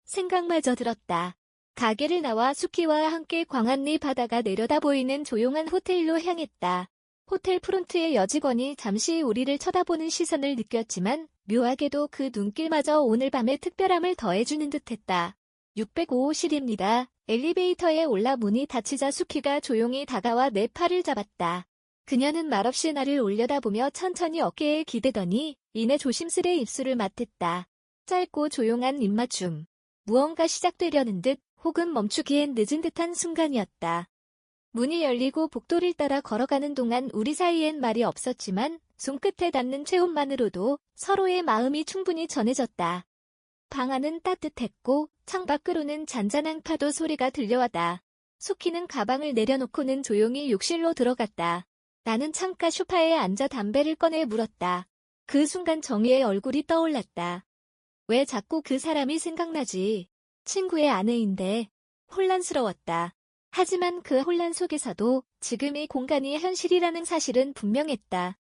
생각마저 들었다. 가게를 나와 수키와 함께 광안리 바다가 내려다 보이는 조용한 호텔로 향했다. 호텔 프론트의 여직원이 잠시 우리를 쳐다보는 시선을 느꼈지만 묘하게도 그 눈길마저 오늘 밤의 특별함을 더해주는 듯했다. 605호실입니다. 엘리베이터에 올라 문이 닫히자 수키가 조용히 다가와 내 팔을 잡았다. 그녀는 말없이 나를 올려다보며 천천히 어깨에 기대더니 이내 조심스레 입술을 맞댔다. 짧고 조용한 입맞춤. 무언가 시작되려는 듯 혹은 멈추기엔 늦은 듯한 순간이었다. 문이 열리고 복도를 따라 걸어가는 동안 우리 사이엔 말이 없었지만 손끝에 닿는 체온만으로도 서로의 마음이 충분히 전해졌다. 방 안은 따뜻했고 창밖으로는 잔잔한 파도 소리가 들려왔다. 수키는 가방을 내려놓고는 조용히 욕실로 들어갔다. 나는 창가 소파에 앉아 담배를 꺼내 물었다. 그 순간 정희의 얼굴이 떠올랐다. 왜 자꾸 그 사람이 생각나지? 친구의 아내인데. 혼란스러웠다. 하지만 그 혼란 속에서도 지금 이 공간이 현실이라는 사실은 분명했다.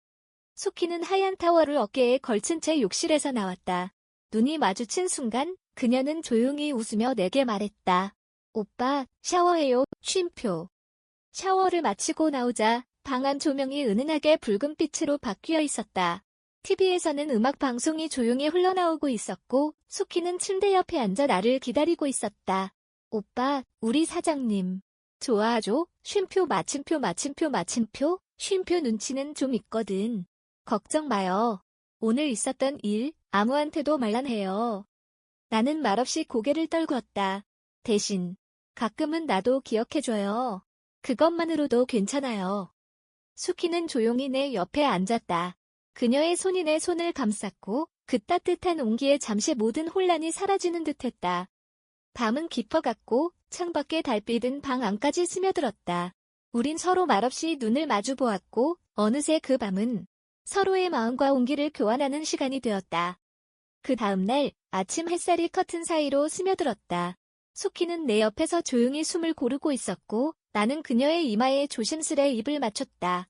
수키는 하얀 타월을 어깨에 걸친 채 욕실에서 나왔다. 눈이 마주친 순간 그녀는 조용히 웃으며 내게 말했다. 오빠, 샤워해요. 쉼표. 샤워를 마치고 나오자 방 안 조명이 은은하게 붉은빛으로 바뀌어 있었다. TV에서는 음악 방송이 조용히 흘러나오고 있었고 수키는 침대 옆에 앉아 나를 기다리고 있었다. 오빠, 우리 사장님. 좋아하죠? 쉼표 마침표 마침표 마침표? 쉼표 눈치는 좀 있거든. 걱정 마요. 오늘 있었던 일 아무한테도 말란해요. 나는 말없이 고개를 떨구었다. 대신 가끔은 나도 기억해줘요. 그것만으로도 괜찮아요. 수키는 조용히 내 옆에 앉았다. 그녀의 손이 내 손을 감쌌고 그 따뜻한 온기에 잠시 모든 혼란이 사라지는 듯했다. 밤은 깊어갔고 창밖의 달빛은 방 안까지 스며들었다. 우린 서로 말없이 눈을 마주보았고 어느새 그 밤은 서로의 마음과 온기를 교환하는 시간이 되었다. 그 다음날 아침 햇살이 커튼 사이로 스며들었다. 수키는 내 옆에서 조용히 숨을 고르고 있었고 나는 그녀의 이마에 조심스레 입을 맞췄다.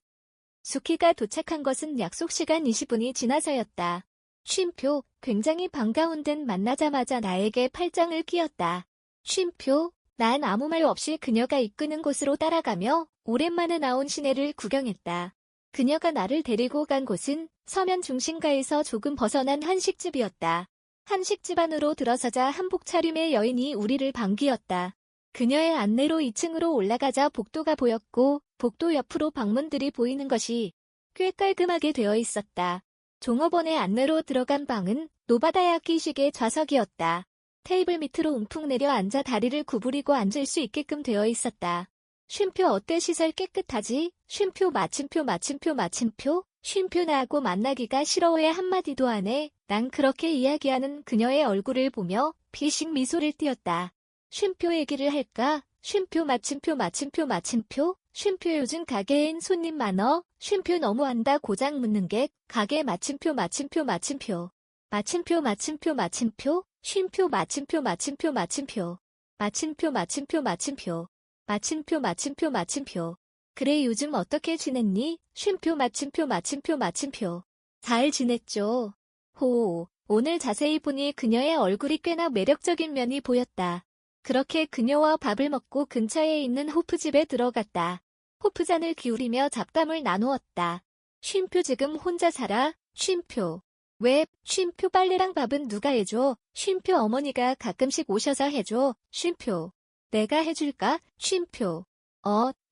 수키가 도착한 것은 약속 시간 20분이 지나서였다. 쉼표, 굉장히 반가운 듯 만나자마자 나에게 팔짱을 끼웠다. 쉼표, 난 아무 말 없이 그녀가 이끄는 곳으로 따라가며 오랜만에 나온 시내를 구경했다. 그녀가 나를 데리고 간 곳은 서면 중심가에서 조금 벗어난 한식집이었다. 한식집 안으로 들어서자 한복 차림의 여인이 우리를 반기었다. 그녀의 안내로 2층으로 올라가자 복도가 보였고 복도 옆으로 방문들이 보이는 것이 꽤 깔끔하게 되어 있었다. 종업원의 안내로 들어간 방은 노바다야키식의 좌석이었다. 테이블 밑으로 움푹 내려 앉아 다리를 구부리고 앉을 수 있게끔 되어 있었다. 쉼표 어때 시설 깨끗하지? 쉼표 마침표 마침표 마침표? 쉼표 나하고 만나기가 싫어해 한마디도 안 해. 난 그렇게 이야기하는 그녀의 얼굴을 보며 피식 미소를 띄었다. 쉼표 얘기를 할까? 쉼표 마침표 마침표 마침표? 쉼표 요즘 가게엔 손님 많어? 쉼표 너무한다 고장 묻는 게 가게 마침표 마침표 마침표. 마침표 마침표 마침표? 쉼표 마침표 마침표 마침표. 마침표 마침표 마침표. 마침표 마침표 마침표. 그래 요즘 어떻게 지냈니? 쉼표 마침표 마침표 마침표. 잘 지냈죠. 호, 오늘 자세히 보니 그녀의 얼굴이 꽤나 매력적인 면이 보였다. 그렇게 그녀와 밥을 먹고 근처에 있는 호프집에 들어갔다. 호프잔을 기울이며 잡담을 나누었다. 쉼표 지금 혼자 살아? 쉼표. 왜? 쉼표 빨래랑 밥은 누가 해줘? 쉼표 어머니가 가끔씩 오셔서 해줘. 쉼표. 내가 해줄까? 쉼표.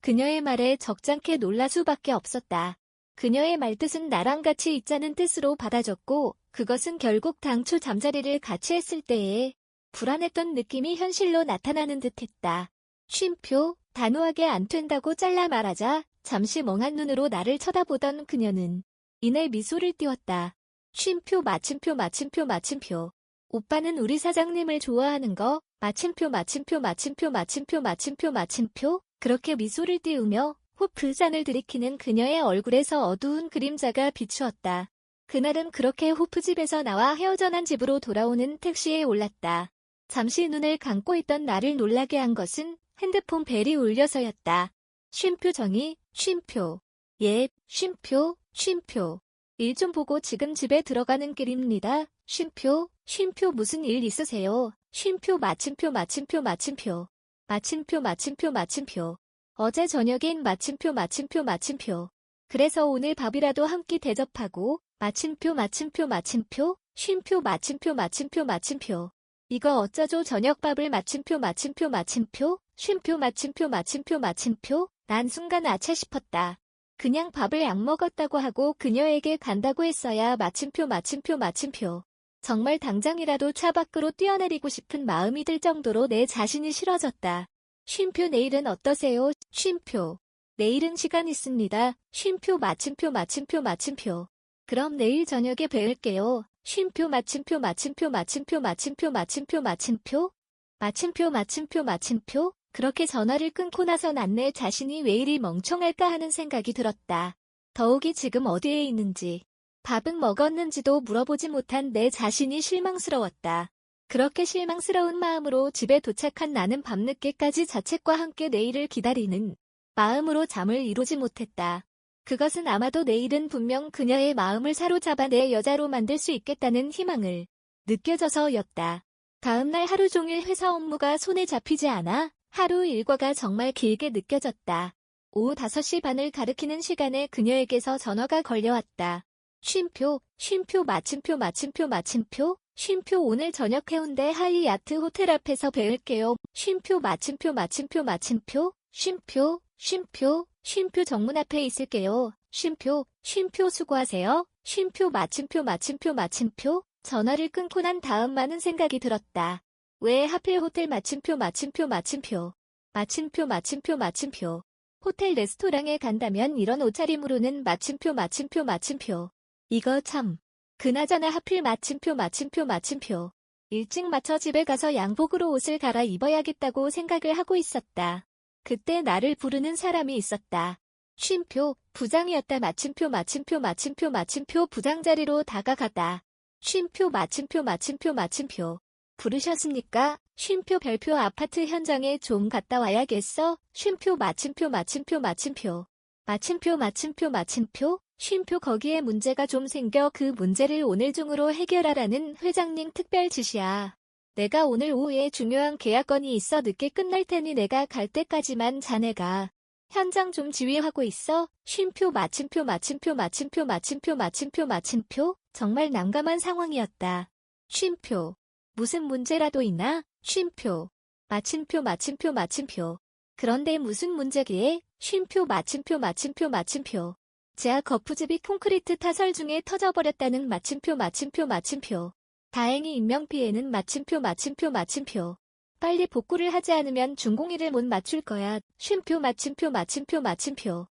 그녀의 말에 적잖게 놀랄 수밖에 없었다. 그녀의 말뜻은 나랑 같이 있자는 뜻으로 받아줬고 그것은 결국 당초 잠자리를 같이 했을 때에 불안했던 느낌이 현실로 나타나는 듯했다. 쉼표, 단호하게 안 된다고 잘라 말하자 잠시 멍한 눈으로 나를 쳐다보던 그녀는 이내 미소를 띄웠다. 쉼표 마침표 마침표 마침표. 오빠는 우리 사장님을 좋아하는 거? 마침표 마침표 마침표 마침표 마침표 마침표? 그렇게 미소를 띄우며 호프 잔을 들이키는 그녀의 얼굴에서 어두운 그림자가 비추었다. 그날은 그렇게 호프집에서 나와 헤어져 난 집으로 돌아오는 택시에 올랐다. 잠시 눈을 감고 있던 나를 놀라게 한 것은 핸드폰 벨이 울려서였다. 쉼표 정희, 쉼표. 예, 쉼표, 쉼표. 일 좀 보고 지금 집에 들어가는 길입니다. 쉼표, 쉼표 무슨 일 있으세요? 쉼표 마침표 마침표 마침표. 마침표 마침표 마침표. 어제 저녁엔 마침표 마침표 마침표. 그래서 오늘 밥이라도 한 끼 대접하고 마침표 마침표 마침표. 쉼표 마침표 마침표 마침표. 이거 어쩌죠 저녁밥을 마침표 마침표 마침표. 쉼표 마침표 마침표 마침표. 난 순간 아차 싶었다. 그냥 밥을 약 먹었다고 하고 그녀에게 간다고 했어야 마침표 마침표 마침표. 정말 당장이라도 차 밖으로 뛰어내리고 싶은 마음이 들 정도로 내 자신이 싫어졌다. 쉼표 내일은 어떠세요? 쉼표. 내일은 시간 있습니다. 쉼표 마침표 마침표 마침표. 그럼 내일 저녁에 뵐게요. 쉼표 마침표 마침표 마침표 마침표 마침표 마침표. 마침표 마침표 마침표. 그렇게 전화를 끊고 나서 난 내 자신이 왜 이리 멍청할까 하는 생각이 들었다. 더욱이 지금 어디에 있는지, 밥은 먹었는지도 물어보지 못한 내 자신이 실망스러웠다. 그렇게 실망스러운 마음으로 집에 도착한 나는 밤늦게까지 자책과 함께 내일을 기다리는 마음으로 잠을 이루지 못했다. 그것은 아마도 내일은 분명 그녀의 마음을 사로잡아 내 여자로 만들 수 있겠다는 희망을 느껴져서였다. 다음날 하루 종일 회사 업무가 손에 잡히지 않아 하루 일과가 정말 길게 느껴졌다. 오후 5시 반을 가리키는 시간에 그녀에게서 전화가 걸려왔다. 쉼표, 쉼표 마침표 마침표 마침표. 쉼표 오늘 저녁 해운대 하이야트 호텔 앞에서 뵐게요. 쉼표 마침표 마침표 마침표. 쉼표, 쉼표, 쉼표 정문 앞에 있을게요. 쉼표, 쉼표 수고하세요. 쉼표 마침표 마침표 마침표. 전화를 끊고 난 다음 많은 생각이 들었다. 왜 하필 호텔 마침표 마침표 마침표. 마침표 마침표 마침표. 호텔 레스토랑에 간다면 이런 옷차림으로는 마침표 마침표 마침표. 이거 참. 그나저나 하필 마침표 마침표 마침표. 일찍 맞춰 집에 가서 양복으로 옷을 갈아입어야겠다고 생각을 하고 있었다. 그때 나를 부르는 사람이 있었다. 쉼표, 부장이었다. 마침표 마침표 마침표 마침표. 부장 자리로 다가갔다. 쉼표 마침표 마침표 마침표. 부르셨습니까? 쉼표 별표 아파트 현장에 좀 갔다 와야겠어. 쉼표 마침표 마침표 마침표. 마침표 마침표 마침표. 쉼표 거기에 문제가 좀 생겨 그 문제를 오늘 중으로 해결하라는 회장님 특별 지시야. 내가 오늘 오후에 중요한 계약건이 있어 늦게 끝날 테니 내가 갈 때까지만 자네가 현장 좀 지휘하고 있어. 쉼표 마침표 마침표 마침표 마침표 마침표 마침표. 정말 난감한 상황이었다. 쉼표. 무슨 문제라도 있나? 쉼표. 마침표 마침표 마침표. 그런데 무슨 문제기에? 쉼표 마침표 마침표 마침표. 지하 거푸집이 콘크리트 타설 중에 터져버렸다는 마침표 마침표 마침표. 다행히 인명피해는 마침표 마침표 마침표. 빨리 복구를 하지 않으면 준공일을 못 맞출 거야. 쉼표 마침표 마침표 마침표.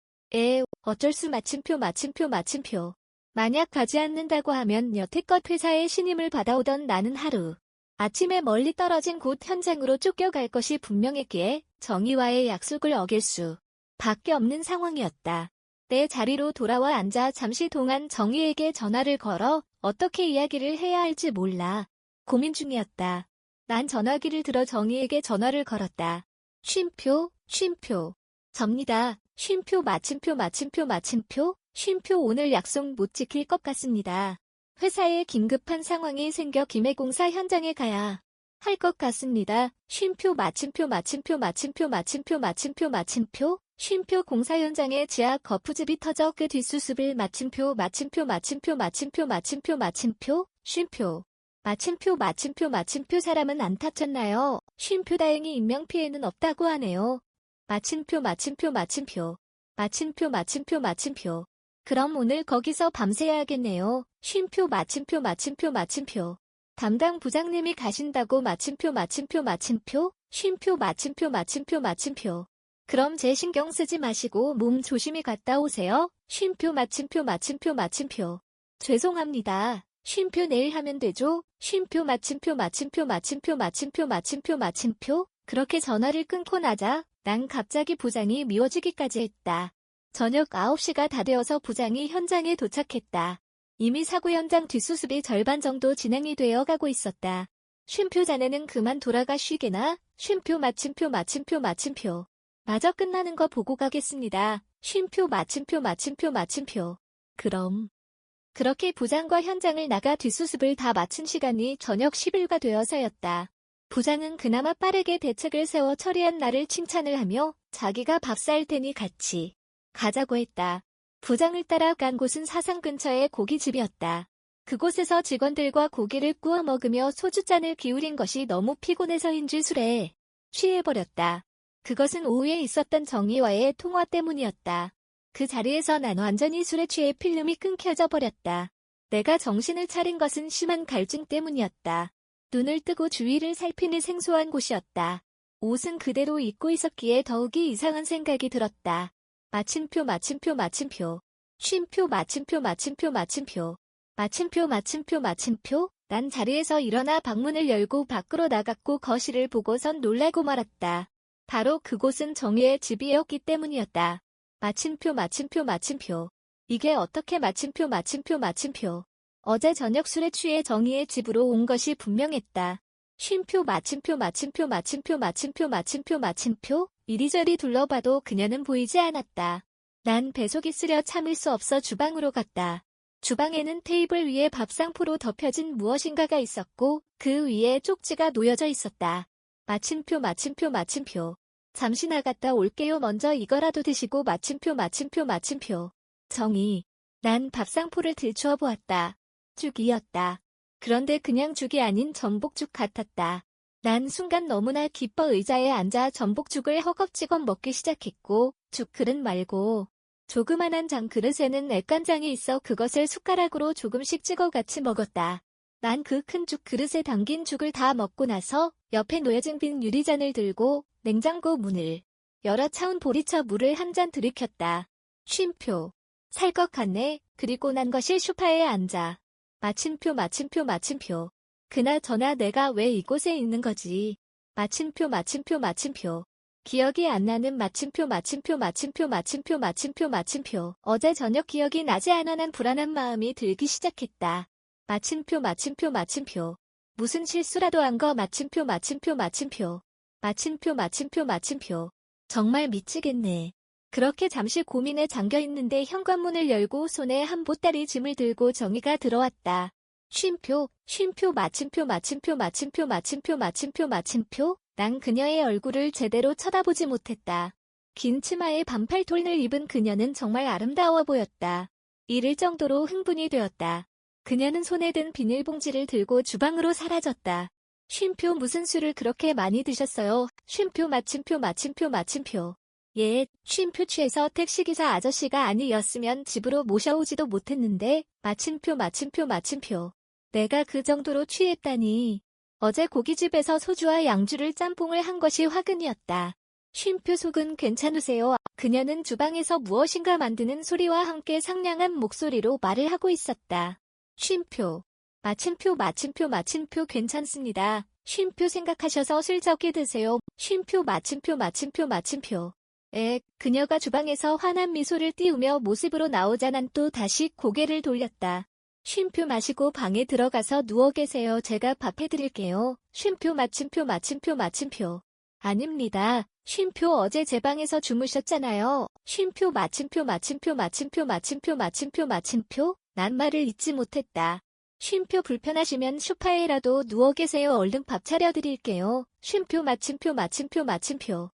어쩔 수 마침표 마침표 마침표. 만약 가지 않는다고 하면 여태껏 회사에 신임을 받아오던 나는 하루 아침에 멀리 떨어진 곳 현장으로 쫓겨갈 것이 분명했기에 정의와의 약속을 어길 수 밖에 없는 상황이었다. 내 자리로 돌아와 앉아 잠시 동안 정의에게 전화를 걸어 어떻게 이야기를 해야 할지 몰라 고민 중이었다. 난 전화기를 들어 정의에게 전화를 걸었다. 쉼표, 쉼표. 접니다. 쉼표 마침표 마침표 마침표. 쉼표 오늘 약속 못 지킬 것 같습니다. 회사에 긴급한 상황이 생겨 김해공사 현장에 가야 할 것 같습니다. 쉼표 마침표 마침표 마침표 마침표 마침표 마침표. 쉼표 공사 현장에 지하 거푸집이 터져 그 뒷수습을 마침표 마침표 마침표 마침표 마침표 마침표. 쉼표. 마침표 마침표 마침표. 사람은 안 다쳤나요? 쉼표 다행히 인명피해는 없다고 하네요. 마침표 마침표 마침표. 마침표 마침표 마침표. 그럼 오늘 거기서 밤새야겠네요. 쉼표 마침표 마침표 마침표. 담당 부장님이 가신다고 마침표 마침표 마침표. 쉼표 마침표 마침표 마침표. 그럼 제 신경 쓰지 마시고 몸 조심히 갔다 오세요. 쉼표 마침표 마침표 마침표. 죄송합니다. 쉼표 내일 하면 되죠? 쉼표 마침표 마침표 마침표 마침표 마침표 마침표. 그렇게 전화를 끊고 나자 난 갑자기 부장이 미워지기까지 했다. 저녁 9시가 다 되어서 부장이 현장에 도착했다. 이미 사고 현장 뒷수습이 절반 정도 진행이 되어 가고 있었다. 쉼표 자네는 그만 돌아가 쉬게나. 쉼표 마침표 마침표 마침표. 마저 끝나는 거 보고 가겠습니다. 쉼표 마침표 마침표 마침표. 그럼. 그렇게 부장과 현장을 나가 뒷수습을 다 마친 시간이 저녁 10일가 되어서였다. 부장은 그나마 빠르게 대책을 세워 처리한 나를 칭찬을 하며 자기가 밥 살 테니 같이 가자고 했다. 부장을 따라 간 곳은 사상 근처의 고깃집이었다. 그곳에서 직원들과 고기를 구워 먹으며 소주잔을 기울인 것이 너무 피곤해서인지 술에 취해버렸다. 그것은 오후에 있었던 정희와의 통화 때문이었다. 그 자리에서 난 완전히 술에 취해 필름이 끊겨져 버렸다. 내가 정신을 차린 것은 심한 갈증 때문이었다. 눈을 뜨고 주위를 살피는 생소한 곳이었다. 옷은 그대로 입고 있었기에 더욱이 이상한 생각이 들었다. 마침표 마침표 마침표 쉼표 마침표 마침표 마침표 마침표 마침표 마침표. 난 자리에서 일어나 방문을 열고 밖으로 나갔고 거실을 보고선 놀라고 말았다. 바로 그곳은 정희의 집이었기 때문이었다. 마침표 마침표 마침표. 이게 어떻게 마침표 마침표 마침표. 어제 저녁 술에 취해 정희의 집으로 온 것이 분명했다. 쉼표 마침표 마침표 마침표 마침표 마침표 마침표. 이리저리 둘러봐도 그녀는 보이지 않았다. 난 배속이 쓰려 참을 수 없어 주방으로 갔다. 주방에는 테이블 위에 밥상포로 덮여진 무엇인가가 있었고 그 위에 쪽지가 놓여져 있었다. 마침표 마침표 마침표. 잠시 나갔다 올게요. 먼저 이거라도 드시고 마침표 마침표 마침표. 정희. 난 밥상포를 들추어 보았다. 죽이었다. 그런데 그냥 죽이 아닌 전복죽 같았다. 난 순간 너무나 기뻐 의자에 앉아 전복죽을 허겁지겁 먹기 시작했고 죽 그릇 말고 조그만한 장 그릇에는 액간장이 있어 그것을 숟가락으로 조금씩 찍어 같이 먹었다. 난 그 큰 죽 그릇에 담긴 죽을 다 먹고 나서 옆에 놓여진 빈 유리잔을 들고 냉장고 문을 열어 차운 보리차 물을 한 잔 들이켰다. 쉼표. 살 것 같네. 그리고 난 것이 소파에 앉아. 마침표 마침표 마침표. 그나저나 내가 왜 이곳에 있는 거지? 마침표 마침표 마침표. 기억이 안 나는 마침표 마침표 마침표 마침표 마침표 마침표. 어제 저녁 기억이 나지 않아 난 불안한 마음이 들기 시작했다. 마침표 마침표 마침표. 무슨 실수라도 한 거 마침표 마침표 마침표. 마침표 마침표 마침표. 정말 미치겠네. 그렇게 잠시 고민에 잠겨있는데 현관문을 열고 손에 한 보따리 짐을 들고 정희가 들어왔다. 쉼표, 쉼표 마침표 마침표 마침표 마침표 마침표 마침표. 난 그녀의 얼굴을 제대로 쳐다보지 못했다. 긴 치마에 반팔 톤을 입은 그녀는 정말 아름다워 보였다. 이를 정도로 흥분이 되었다. 그녀는 손에 든 비닐봉지를 들고 주방으로 사라졌다. 쉼표 무슨 술을 그렇게 많이 드셨어요? 쉼표 마침표 마침표 마침표. 예, 쉼표 취해서 택시기사 아저씨가 아니었으면 집으로 모셔오지도 못했는데 마침표 마침표 마침표. 내가 그 정도로 취했다니. 어제 고깃집에서 소주와 양주를 짬뽕을 한 것이 화근이었다. 쉼표 속은 괜찮으세요? 그녀는 주방에서 무엇인가 만드는 소리와 함께 상냥한 목소리로 말을 하고 있었다. 쉼표. 마침표 마침표 마침표 괜찮습니다. 쉼표 생각하셔서 슬쩍이 드세요. 쉼표 마침표 마침표 마침표. 그녀가 주방에서 환한 미소를 띄우며 모습으로 나오자 난 또 다시 고개를 돌렸다. 쉼표 마시고 방에 들어가서 누워 계세요. 제가 밥 해드릴게요. 쉼표 마침표 마침표 마침표. 아닙니다. 쉼표 어제 제 방에서 주무셨잖아요. 쉼표 마침표 마침표 마침표 마침표 마침표 마침표. 난 말을 잇지 못했다. 쉼표 불편하시면 소파에라도 누워 계세요. 얼른 밥 차려드릴게요. 쉼표 마침표 마침표 마침표.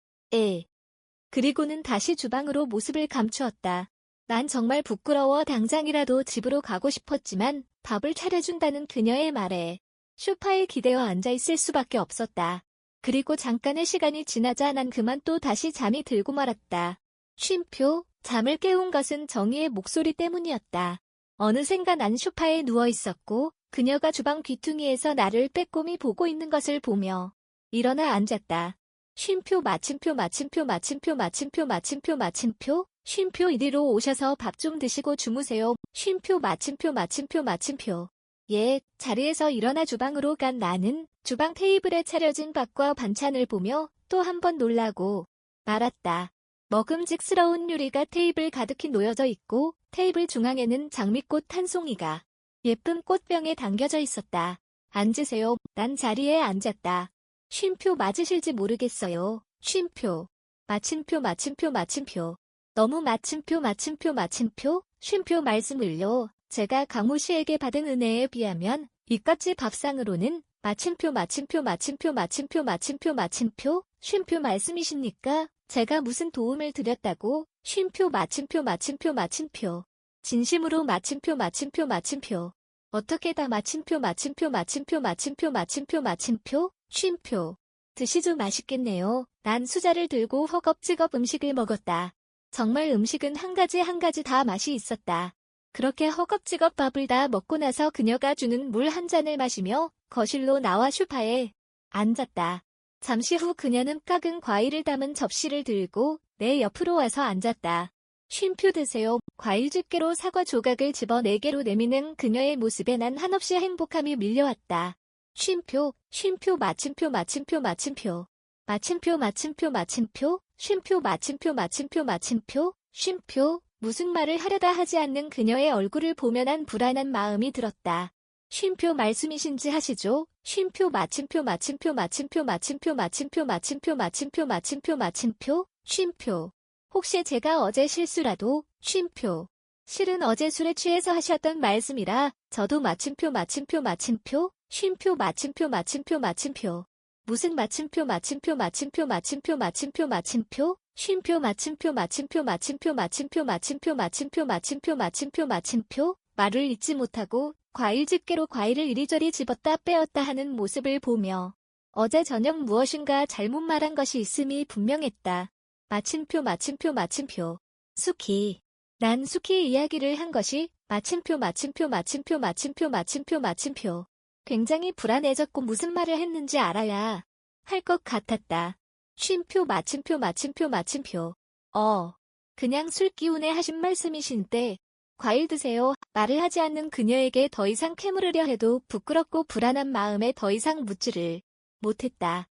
그리고는 다시 주방으로 모습을 감추었다. 난 정말 부끄러워 당장이라도 집으로 가고 싶었지만 밥을 차려준다는 그녀의 말에 소파에 기대어 앉아있을 수밖에 없었다. 그리고 잠깐의 시간이 지나자 난 그만 또 다시 잠이 들고 말았다. 쉼표, 잠을 깨운 것은 정희의 목소리 때문이었다. 어느샌가 난 소파에 누워있었고 그녀가 주방 귀퉁이에서 나를 빼꼼히 보고 있는 것을 보며 일어나 앉았다. 쉼표 마침표 마침표 마침표 마침표 마침표 마침표. 쉼표 이리로 오셔서 밥 좀 드시고 주무세요. 쉼표 마침표 마침표 마침표. 예, 자리에서 일어나 주방으로 간 나는 주방 테이블에 차려진 밥과 반찬을 보며 또 한 번 놀라고 말았다. 먹음직스러운 요리가 테이블 가득히 놓여져 있고 테이블 중앙에는 장미꽃 한 송이가 예쁜 꽃병에 담겨져 있었다. 앉으세요. 난 자리에 앉았다. 쉼표 맞으실지 모르겠어요. 쉼표. 마침표 마침표 마침표. 너무 마침표 마침표 마침표. 쉼표 말씀을요. 제가 강모 씨에게 받은 은혜에 비하면 이깟집 밥상으로는 마침표 마침표 마침표 마침표 마침표 마침표 쉼표 말씀이십니까? 제가 무슨 도움을 드렸다고? 쉼표 마침표 마침표 마침표 진심으로 마침표 마침표 마침표 어떻게 다 마침표 마침표 마침표 마침표 마침표 마침표 쉼표 드시죠 맛있겠네요. 난 수저를 들고 허겁지겁 음식을 먹었다. 정말 음식은 한 가지 다 맛이 있었다. 그렇게 허겁지겁 밥을 다 먹고 나서 그녀가 주는 물 한 잔을 마시며 거실로 나와 소파에 앉았다. 잠시 후 그녀는 깎은 과일을 담은 접시를 들고 내 옆으로 와서 앉았다. 쉼표 드세요. 과일 집게로 사과 조각을 집어 4개로 내미는 그녀의 모습에 난 한없이 행복함이 밀려왔다. 쉼표, 쉼표 마침표 마침표 마침표 마침표 마침표 마침표 쉼표 마침표 마침표 마침표 쉼표 무슨 말을 하려다 하지 않는 그녀의 얼굴을 보며 난 불안한 마음이 들었다. 쉼표 말씀이신지 하시죠. 쉼표 마침표 마침표 마침표 마침표 마침표 마침표 마침표 마침표 마침표 쉼표 혹시 제가 어제 실수라도 쉼표 실은 어제 술에 취해서 하셨던 말씀이라 저도 마침표 마침표 마침표 쉼표 마침표 마침표 마침표 무슨 마침표 마침표 마침표 마침표 마침표 마침표 쉼표 마침표 마침표 마침표 마침표 마침표 마침표 마침표 마침표 마침표 말을 잇지 못하고 과일 집게로 과일을 이리저리 집었다 빼었다 하는 모습을 보며 어제 저녁 무엇인가 잘못 말한 것이 있음이 분명했다. 마침표 마침표 마침표 수키 난 수키 이야기를 한 것이 마침표 마침표 마침표 마침표 마침표 마침표 굉장히 불안해졌고 무슨 말을 했는지 알아야 할 것 같았다. 쉼표 마침표 마침표 마침표 그냥 술 기운에 하신 말씀이신 때 과일 드세요. 말을 하지 않는 그녀에게 더 이상 캐물으려 해도 부끄럽고 불안한 마음에 더 이상 묻지를 못했다.